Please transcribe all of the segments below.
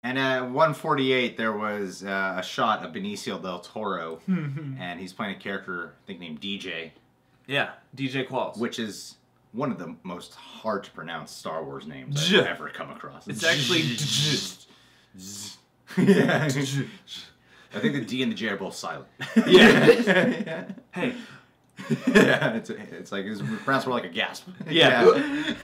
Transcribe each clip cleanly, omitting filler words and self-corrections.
And at 148, there was a shot of Benicio Del Toro, and he's playing a character, I think, named DJ. Yeah, DJ Qualls. Which is one of the most hard to pronounce Star Wars names I've ever come across. It's actually... Yeah. I think the D and the J are both silent. Yeah. Hey. Yeah, it's like, it's pronounced more like a gasp. Yeah.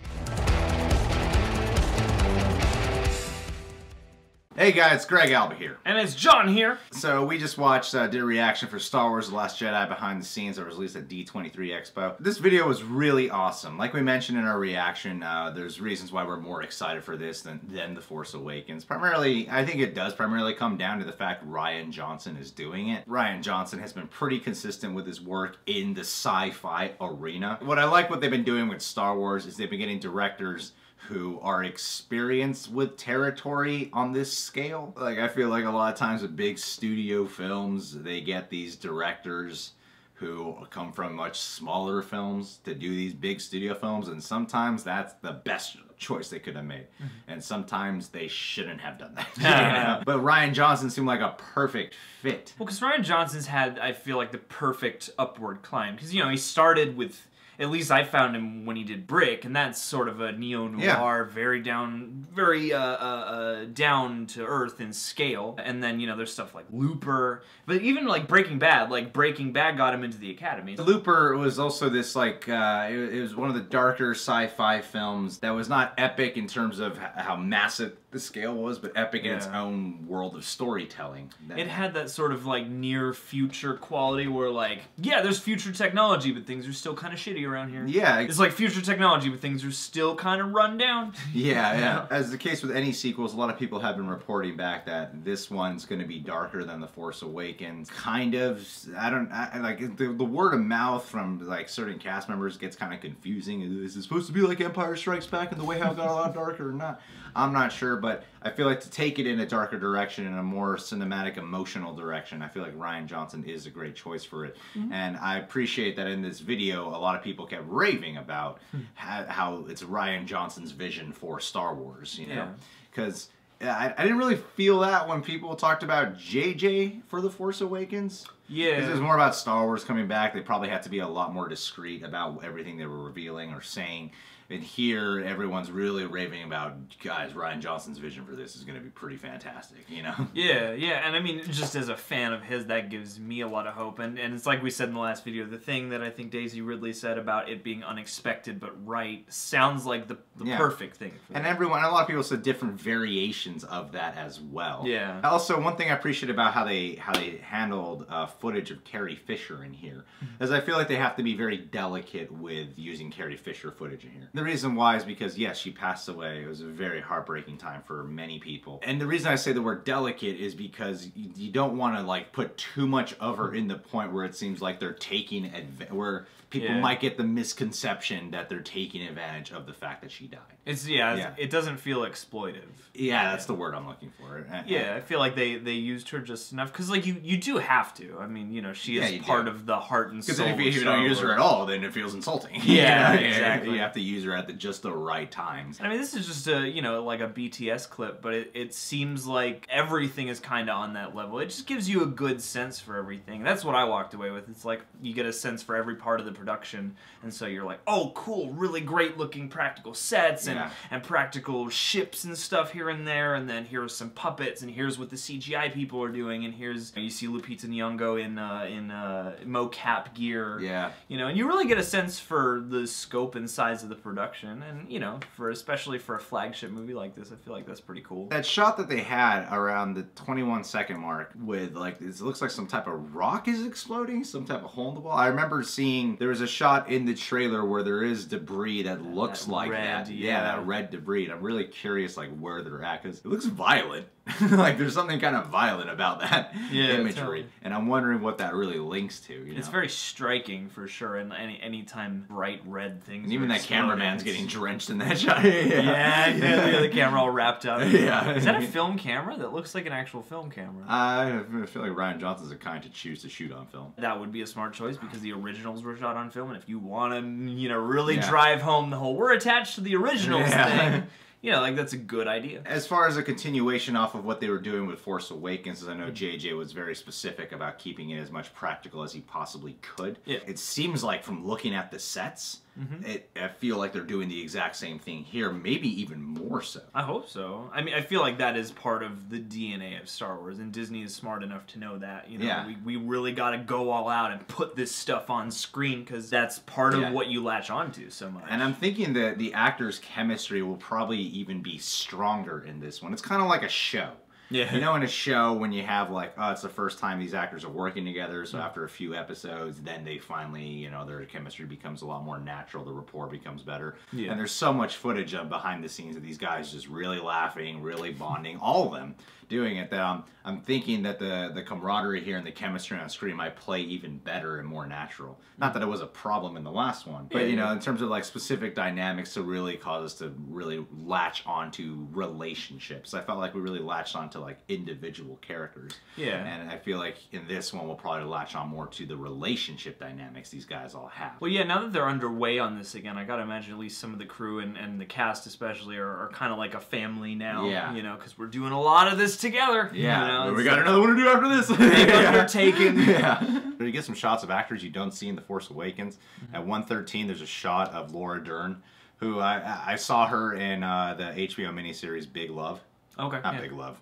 Hey guys, it's Greg Alba here. And it's John here. So we just watched, did a reaction for Star Wars The Last Jedi behind the scenes that was released at D23 Expo. This video was really awesome. Like we mentioned in our reaction, there's reasons why we're more excited for this than The Force Awakens. Primarily, I think it does primarily come down to the fact Rian Johnson is doing it. Rian Johnson has been pretty consistent with his work in the sci-fi arena. What I like what they've been doing with Star Wars is they've been getting directors who are experienced with territory on this scale. Like, I feel like a lot of times with big studio films, they get these directors who come from much smaller films to do these big studio films, and sometimes that's the best choice they could have made. And sometimes they shouldn't have done that. You know? But Rian Johnson seemed like a perfect fit. Well, because Rian Johnson's had, I feel like, the perfect upward climb. Because, you know, he started with... At least I found him when he did Brick, and that's sort of a neo-noir, very down to earth in scale. And then, you know, there's stuff like Looper, but even like Breaking Bad got him into the Academy. Looper was also this like, it was one of the darker sci-fi films that was not epic in terms of how massive the scale was, but epic in its own world of storytelling. It had that sort of like near future quality where like, yeah, there's future technology, but things are still kind of shitty around here. Yeah. It's like future technology, but things are still kind of run down. Yeah. As the case with any sequels, a lot of people have been reporting back that this one's going to be darker than The Force Awakens. Kind of. Like, the word of mouth from like certain cast members gets kind of confusing. Is it supposed to be like Empire Strikes Back and the way how it got a lot darker or not? I'm not sure, but I feel like to take it in a darker direction, in a more cinematic, emotional direction, I feel like Rian Johnson is a great choice for it. And I appreciate that in this video, a lot of people kept raving about how it's Rian Johnson's vision for Star Wars, you know? Because I didn't really feel that when people talked about JJ for The Force Awakens. Yeah. Because it was more about Star Wars coming back. They probably had to be a lot more discreet about everything they were revealing or saying. And here, everyone's really raving about, guys, Rian Johnson's vision for this is going to be pretty fantastic, you know? Yeah, and I mean, just as a fan of his, that gives me a lot of hope. And it's like we said in the last video, the thing that I think Daisy Ridley said about it being unexpected but right sounds like the perfect thing for and a lot of people said different variations of that as well. Yeah. Also, one thing I appreciate about how they handled footage of Carrie Fisher in here is I feel like they have to be very delicate with using Carrie Fisher footage in here. The reason why is because, yes, she passed away. It was a very heartbreaking time for many people. And the reason I say the word delicate is because you don't want to, like, put too much of her in the point where it seems like they're taking advantage, where people might get the misconception that they're taking advantage of the fact that she died. It doesn't feel exploitive. Yeah, that's the word I'm looking for. Yeah, I feel like they used her just enough, because like you do have to. I mean, you know, she is part of the heart and soul. Because if you don't use her at all, then it feels insulting. Yeah, exactly. You have to use her at just the right times. I mean, this is just a, you know, like a BTS clip, but it seems like everything is kind of on that level. It just gives you a good sense for everything. That's what I walked away with. It's like you get a sense for every part of the production, and so you're like, oh, cool, really great looking practical sets and practical ships and stuff here and there, and then here's some puppets, and here's what the CGI people are doing, and here's, you see Lupita Nyong'o in mocap gear. Yeah. You know, and you really get a sense for the scope and size of the production, and you know, especially for a flagship movie like this, I feel like that's pretty cool. That shot that they had around the 21-second mark with, like, it looks like some type of rock is exploding, some type of hole in the wall. I remember seeing, there was a shot in the trailer where there is debris that looks like that. Yeah, that red debris. And I'm really curious, like, where they're at, because it looks violent. Like, there's something kind of violent about that imagery. Totally. And I'm wondering what that really links to, you know? It's very striking, for sure, and anytime bright red things. And even that cameraman's getting drenched in that shot. The camera all wrapped up. Yeah. Is that a film camera? That looks like an actual film camera. I feel like Rian Johnson's the kind to choose to shoot on film. That would be a smart choice, because the originals were shot on film, and if you want to, you know, really drive home the whole, we're attached to the originals thing, you know, like, that's a good idea. As far as a continuation off of what they were doing with Force Awakens, as I know JJ was very specific about keeping it as much practical as he possibly could. Yeah. It seems like from looking at the sets, I feel like they're doing the exact same thing here, maybe even more so. I hope so. I mean, I feel like that is part of the DNA of Star Wars, and Disney is smart enough to know that. You know, we really got to go all out and put this stuff on screen, because that's part of what you latch onto so much. And I'm thinking that the actors' chemistry will probably even be stronger in this one. It's kind of like a show. Yeah. You know, in a show, when you have, like, oh, it's the first time these actors are working together, so after a few episodes, then they finally, you know, their chemistry becomes a lot more natural, the rapport becomes better. Yeah. And there's so much footage of behind the scenes of these guys just really laughing, really bonding, all of them doing it, that I'm thinking that the camaraderie here and the chemistry on screen might play even better and more natural. Not that it was a problem in the last one, but, you know, in terms of, like, specific dynamics to really cause us to really latch onto relationships. I felt like we really latched onto, like, individual characters. Yeah. And I feel like in this one we'll probably latch on more to the relationship dynamics these guys all have. Well, yeah, now that they're underway on this again, I gotta imagine at least some of the crew and the cast especially are kind of like a family now. Yeah. You know, because we're doing a lot of this together. Yeah. You know, we got another one to do after this. Big undertaking. Yeah. You get some shots of actors you don't see in The Force Awakens. At 1:13, there's a shot of Laura Dern, who I saw her in the HBO miniseries Big Love. Okay. Not Big Love.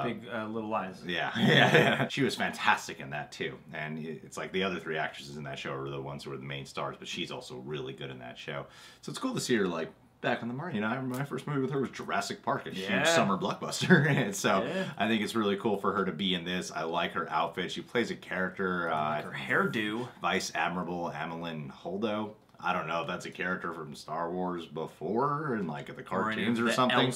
Big Little Lies. Yeah. She was fantastic in that too. And it's like the other three actresses in that show are the ones who are the main stars, but she's also really good in that show. So it's cool to see her, like, back on the market. You know, I remember my first movie with her was Jurassic Park, a huge summer blockbuster. And so I think it's really cool for her to be in this. I like her outfit. She plays a character. Her hairdo. Vice Admiral Amilyn Holdo. I don't know if that's a character from Star Wars before, and like the cartoons or something.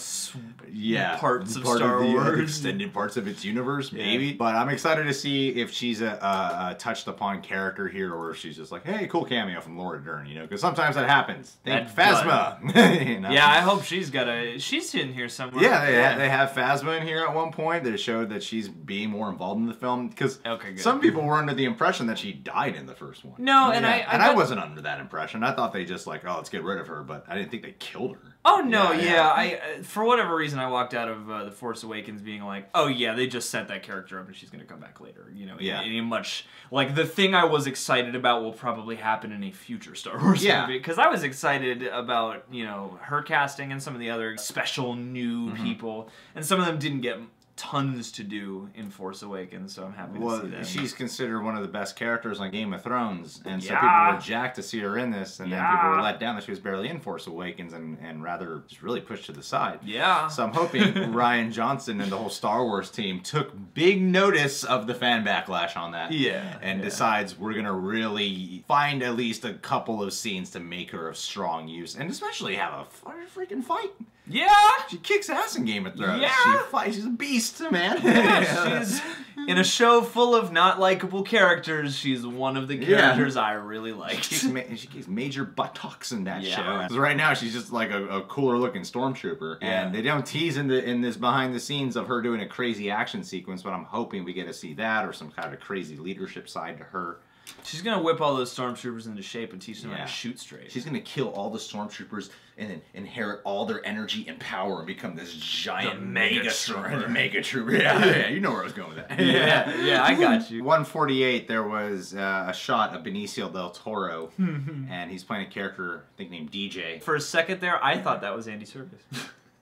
Parts of Star Wars, extended parts of its universe, maybe. But I'm excited to see if she's a touched upon character here, or if she's just like, hey, cool cameo from Laura Dern, you know? Because sometimes that happens. Think Phasma. You know? Yeah, I hope she's in here somewhere. Yeah, they have Phasma in here at one point. That showed that she's being more involved in the film. Because some people were under the impression that she died in the first one. No, and I wasn't under that impression. I thought they just like, oh, let's get rid of her, but I didn't think they killed her. Oh no, I for whatever reason I walked out of The Force Awakens being like, oh yeah, they just set that character up and she's gonna come back later. You know, in much like the thing I was excited about will probably happen in a future Star Wars movie, because I was excited about, you know, her casting and some of the other special new people, and some of them didn't get tons to do in Force Awakens, so I'm happy to see that. She's considered one of the best characters on Game of Thrones, and so people were jacked to see her in this, and then people were let down that she was barely in Force Awakens, and rather just really pushed to the side. Yeah. So I'm hoping Rian Johnson and the whole Star Wars team took big notice of the fan backlash on that. Yeah. And decides we're going to really find at least a couple of scenes to make her of strong use, and especially have a freaking fight. Yeah! She kicks ass in Game of Thrones. Yeah! She fights. She's a beast, man. Yeah, she's in a show full of not likable characters. She's one of the characters I really liked. She kicks major buttocks in that show. So right now, she's just like a cooler looking stormtrooper. And they don't tease in this behind the scenes of her doing a crazy action sequence, but I'm hoping we get to see that or some kind of crazy leadership side to her. She's gonna whip all those stormtroopers into shape and teach them how to shoot straight. She's gonna kill all the stormtroopers and then inherit all their energy and power and become this giant mega trooper. Yeah, you know where I was going with that. Yeah, I got you. 148, there was a shot of Benicio Del Toro, and he's playing a character I think named DJ. For a second there, I thought that was Andy Serkis.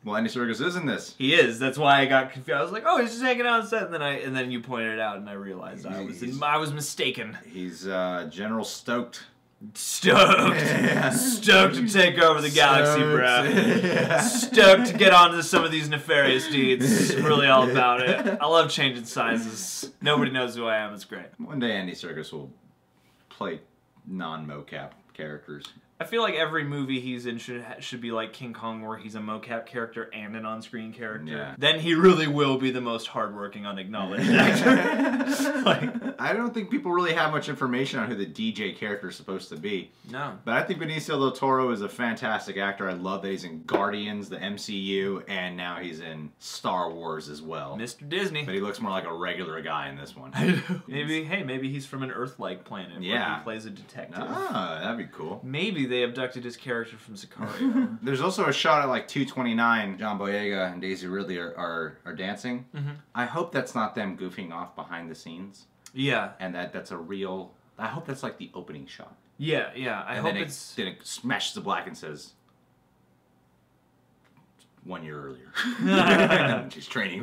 Well, Andy Serkis is in this. He is. That's why I got confused. I was like, "Oh, he's just hanging out on set," and then you pointed it out, and I realized I was mistaken. He's General Stoked. Stoked to take over the galaxy, bro. Stoked to get onto some of these nefarious deeds. Really all about it. I love changing sizes. Nobody knows who I am. It's great. One day, Andy Serkis will play non-mocap characters. I feel like every movie he's in should be like King Kong, where he's a mocap character and an on-screen character. Yeah. Then he really will be the most hardworking, unacknowledged actor. I don't think people really have much information on who the DJ character is supposed to be. No. But I think Benicio Del Toro is a fantastic actor. I love that he's in Guardians, the MCU, and now he's in Star Wars as well. Mr. Disney. But he looks more like a regular guy in this one. Maybe he's from an Earth-like planet where he plays a detective. Ah, that'd be cool. Maybe they abducted his character from Sicario. There's also a shot at like 2:29. John Boyega and Daisy Ridley are dancing. I hope that's not them goofing off behind the scenes. Yeah. And that's a real... I hope that's like the opening shot. Yeah, yeah. I hope it's... Then it smashes to black and says... 1 year earlier. She's training.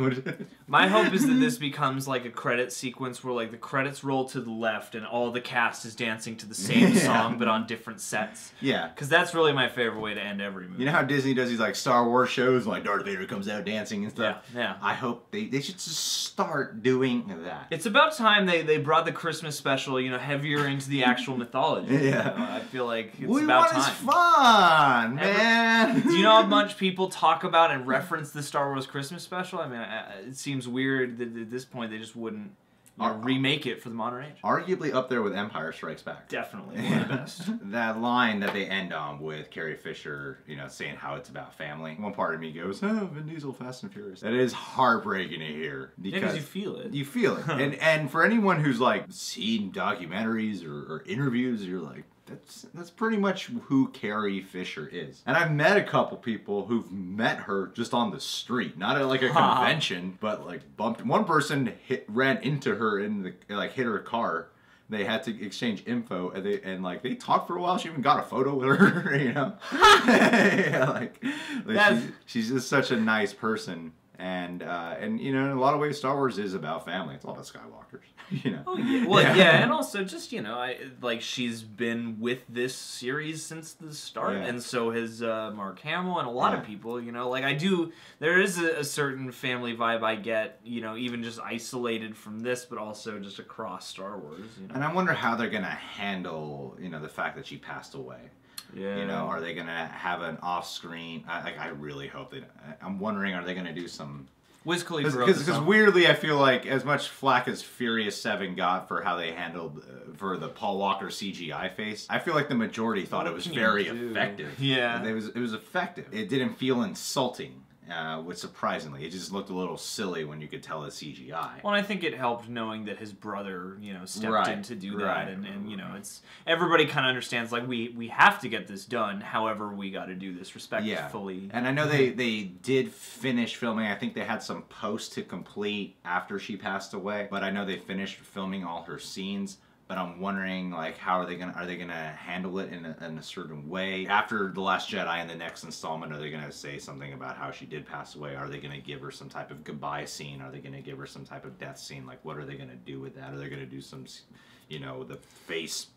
My hope is that this becomes like a credit sequence where like the credits roll to the left and all the cast is dancing to the same song but on different sets. Yeah. Because that's really my favorite way to end every movie. You know how Disney does these like Star Wars shows, like Darth Vader comes out dancing and stuff? Yeah, yeah. I hope they should just start doing that. It's about time they brought the Christmas special, you know, heavier into the actual mythology. Yeah. You know? I feel like it's What about we want time. is fun, man. Do you know how much people talk about and reference the Star Wars Christmas special? I mean, it seems weird that at this point they just wouldn't remake it for the modern age. Arguably up there with Empire Strikes Back. Definitely one of the best. That line that they end on with Carrie Fisher, you know, saying how it's about family. One part of me goes, oh, Vin Diesel, Fast and Furious. That is heartbreaking to hear. Because you feel it. You feel it. and for anyone who's like seen documentaries or interviews, you're like, that's pretty much who Carrie Fisher is. And I've met a couple people who've met her just on the street, not at like a convention, but like bumped. One person ran into her in the hit her car. They had to exchange info, and they talked for a while. She even got a photo with her, you know. Yeah, she's just such a nice person. And you know, in a lot of ways, Star Wars is about family. It's all about Skywalkers, you know. Oh yeah, well yeah, and also just, you know, she's been with this series since the start, and so has Mark Hamill and a lot of people, you know. Like there is a certain family vibe I get, you know, even just isolated from this, but also just across Star Wars. You know? And I wonder how they're gonna handle, you know, the fact that she passed away. Yeah. You know, are they gonna have an off-screen? I really hope they. I'm wondering, are they gonna do some? Wiz Khalifa Because weirdly, I feel like as much flack as Furious 7 got for how they handled for the Paul Walker CGI face, I feel like the majority thought it was very effective. Yeah, it was effective. It didn't feel insulting. Which surprisingly, it just looked a little silly when you could tell it's CGI. Well, I think it helped knowing that his brother, you know, stepped in to do that, and you know, it's everybody kind of understands like we have to get this done. However, we got to do this respectfully. Yeah. And I know they did finish filming. I think they had some post to complete after she passed away, but I know they finished filming all her scenes. But I'm wondering, like, how are they gonna handle it in a certain way? After The Last Jedi and the next installment, are they gonna say something about how she did pass away? Are they gonna give her some type of goodbye scene? Are they gonna give her some type of death scene? Like, what are they gonna do with that? Are they gonna do some, you know, the face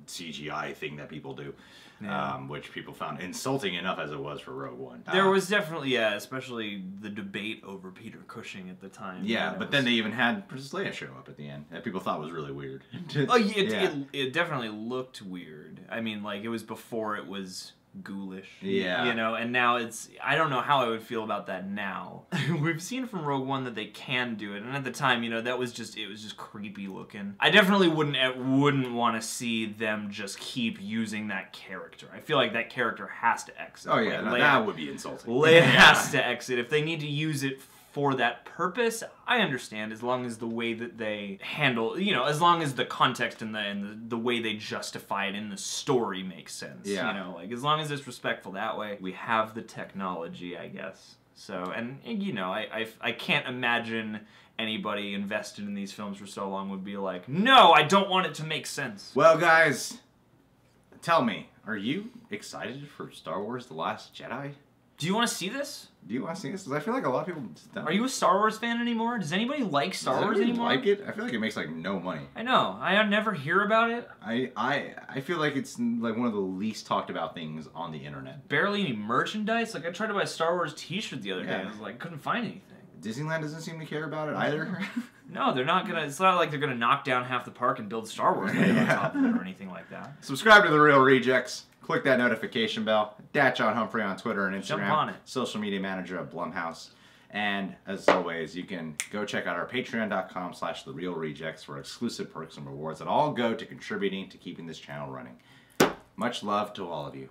CGI thing that people do? Yeah. Which people found insulting enough as it was for Rogue One. There was definitely, especially the debate over Peter Cushing at the time. Yeah, but then they even had Princess Leia show up at the end that people thought was really weird. Oh, yeah, it definitely looked weird. I mean, like, it was before it was ghoulish. Yeah. You know, and now it's... I don't know how I would feel about that now. We've seen from Rogue One that they can do it, and at the time, you know, it was just creepy looking. I definitely wouldn't want to see them just keep using that character. I feel like that character has to exit. Oh, yeah, like, that would be insulting. Leia has to exit. If they need to use it for that purpose, I understand, as long as the way that they handle, you know, as long as the context and the way they justify it in the story makes sense. Yeah. You know, like, as long as it's respectful that way, we have the technology, I guess. So, and you know, I can't imagine anybody invested in these films for so long would be like, no, I don't want it to make sense. Well, guys, tell me, are you excited for Star Wars The Last Jedi? Do you want to see this? Do you want to see this? Because I feel like a lot of people don't. Are you a Star Wars fan anymore? Does anybody like Star Wars anymore? Like it? I feel like it makes like no money. I know. I never hear about it. I feel like it's like one of the least talked about things on the internet. Barely any merchandise. Like, I tried to buy a Star Wars T-shirt the other day. I was like, couldn't find anything. Disneyland doesn't seem to care about it either. No, they're not gonna. It's not like they're gonna knock down half the park and build Star Wars on top of it or anything like that. Subscribe to The Real Rejects. Click that notification bell. John Humphrey on Twitter and Instagram. Jump on it. Social media manager at Blumhouse. And as always, you can go check out our patreon.com/TheRealRejects for exclusive perks and rewards that all go to contributing to keeping this channel running. Much love to all of you.